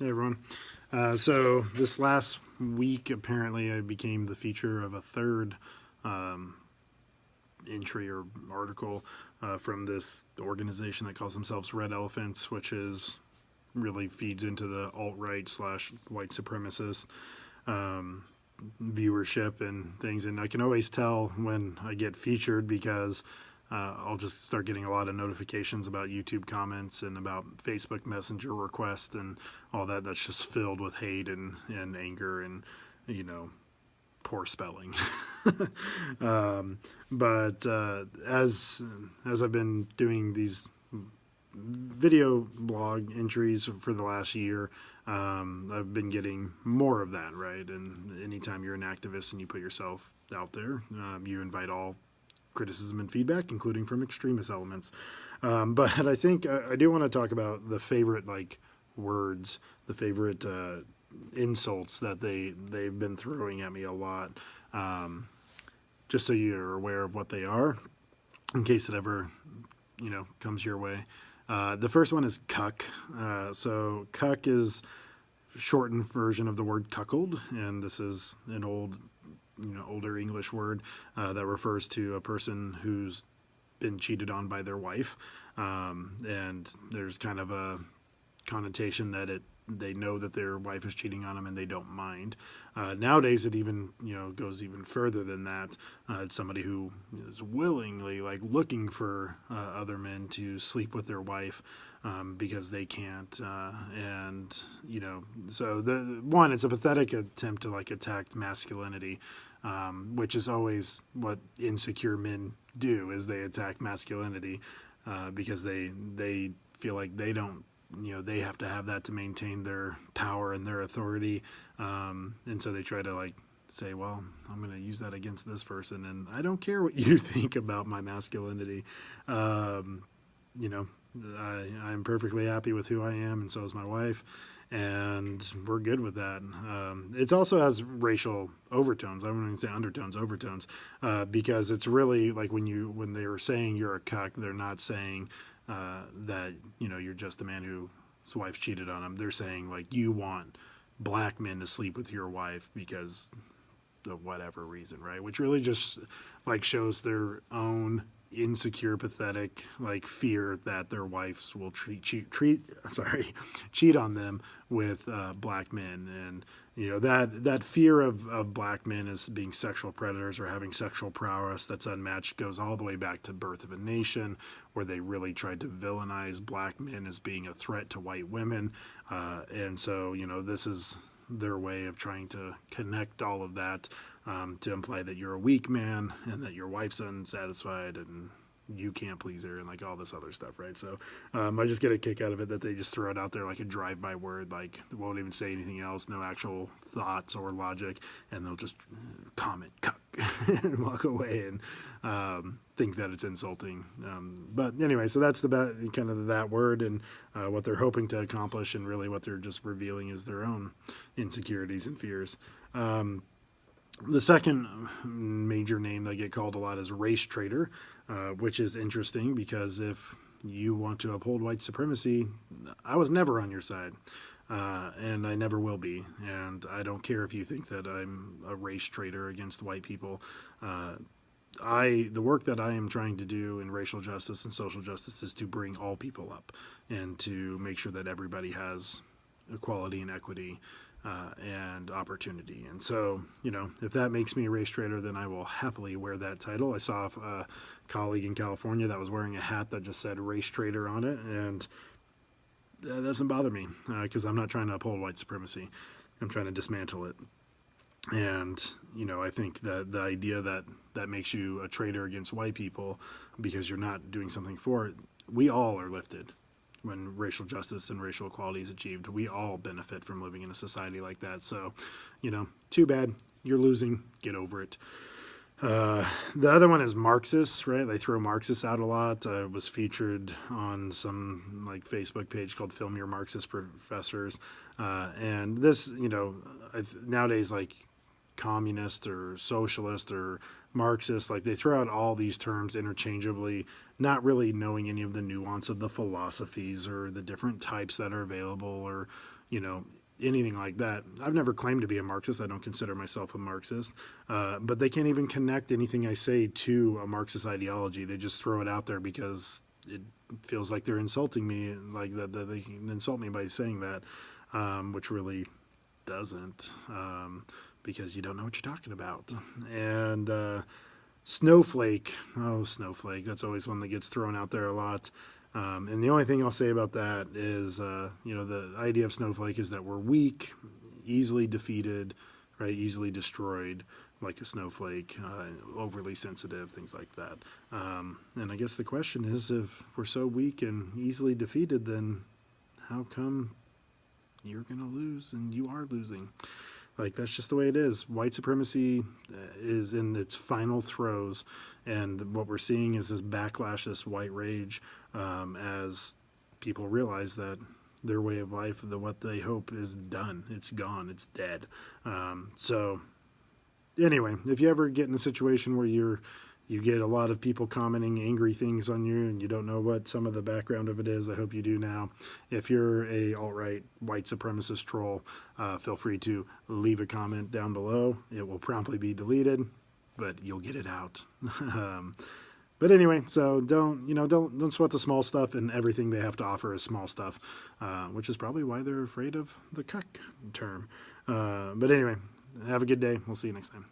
Hey everyone. So this last week, apparently, I became the feature of a third um, entry or article from this organization that calls themselves Red Elephants, which is really feeds into the alt right slash white supremacist um, viewership and things. And I can always tell when I get featured because I'll just start getting a lot of notifications about YouTube comments and about Facebook Messenger requests and all that. That's just filled with hate and anger and, you know, poor spelling. But as I've been doing these video blog entries for the last year, I've been getting more of that, right? And anytime you're an activist and you put yourself out there, you invite all criticism and feedback, including from extremist elements. But I think I do want to talk about the favorite words, the favorite insults that they've been throwing at me a lot. Just so you're aware of what they are, in case it ever comes your way. The first one is cuck. So cuck is shortened version of the word cuckold, and this is an older English word that refers to a person who's been cheated on by their wife, and there's kind of a connotation that they know that their wife is cheating on them and they don't mind. Nowadays, it even goes even further than that. It's somebody who is willingly looking for other men to sleep with their wife because they can't. And so the one, it's a pathetic attempt to attack masculinity, which is always what insecure men do, is they attack masculinity because they feel like they don't they have to have that to maintain their power and their authority, and so they try to say, well, I'm going to use that against this person, and I don't care what you think about my masculinity. You know I'm perfectly happy with who I am, and so is my wife, and we're good with that. It also has racial overtones. I wouldn't even say undertones, overtones, because it's really when they were saying you're a cuck, they're not saying that you're just a man whose wife cheated on him. They're saying you want black men to sleep with your wife because of whatever reason, right? Which really just shows their own insecure, pathetic fear that their wives will cheat on them with black men. And that fear of black men as being sexual predators or having sexual prowess that's unmatched goes all the way back to Birth of a Nation, where they really tried to villainize black men as being a threat to white women. And so this is their way of trying to connect all of that, to imply that you're a weak man and that your wife's unsatisfied and you can't please her and all this other stuff, right? So I just get a kick out of it that they just throw it out there like a drive-by word, won't even say anything else, no actual thoughts or logic, and they'll just comment cuck and walk away and think that it's insulting. But anyway, so that's kind of that word and what they're hoping to accomplish, and really what they're just revealing is their own insecurities and fears. The second major name that I get called a lot is race traitor, which is interesting because if you want to uphold white supremacy, I was never on your side, and I never will be. And I don't care if you think that I'm a race traitor against white people. The work that I am trying to do in racial justice and social justice is to bring all people up and to make sure that everybody has equality and equity and opportunity. And so, if that makes me a race traitor, then I will happily wear that title. I saw a colleague in California that was wearing a hat that just said race traitor on it, and that doesn't bother me because I'm not trying to uphold white supremacy. I'm trying to dismantle it. And, I think that the idea that makes you a traitor against white people because you're not doing something for it, we all are lifted when racial justice and racial equality is achieved. We all benefit from living in a society like that. So, too bad. You're losing. Get over it. The other one is Marxists, right? They throw Marxists out a lot. I was featured on some Facebook page called Film Your Marxist Professors. And this, nowadays, communist or socialist or Marxist. Like, they throw out all these terms interchangeably, not really knowing any of the nuance of the philosophies or the different types that are available, or, you know, anything like that. I've never claimed to be a Marxist. I don't consider myself a Marxist. But they can't even connect anything I say to a Marxist ideology. They just throw it out there because it feels like they're insulting me, like that they can insult me by saying that, which really doesn't, because you don't know what you're talking about. And snowflake, that's always one that gets thrown out there a lot. And the only thing I'll say about that is, the idea of snowflake is that we're weak, easily defeated, right, easily destroyed, like a snowflake, overly sensitive, things like that. And I guess the question is, if we're so weak and easily defeated, then how come you're going to lose and you are losing? Like, that's just the way it is. White supremacy is in its final throes, and what we're seeing is this backlash, this white rage, as people realize that their way of life, what they hope, is done. It's gone. It's dead. So anyway, if you ever get in a situation where you get a lot of people commenting angry things on you and you don't know what some of the background of it is, I hope you do now. If you're a alt-right white supremacist troll, feel free to leave a comment down below. It will promptly be deleted, but you'll get it out. But anyway, so don't sweat the small stuff, and everything they have to offer is small stuff, which is probably why they're afraid of the cuck term. But anyway, have a good day. We'll see you next time.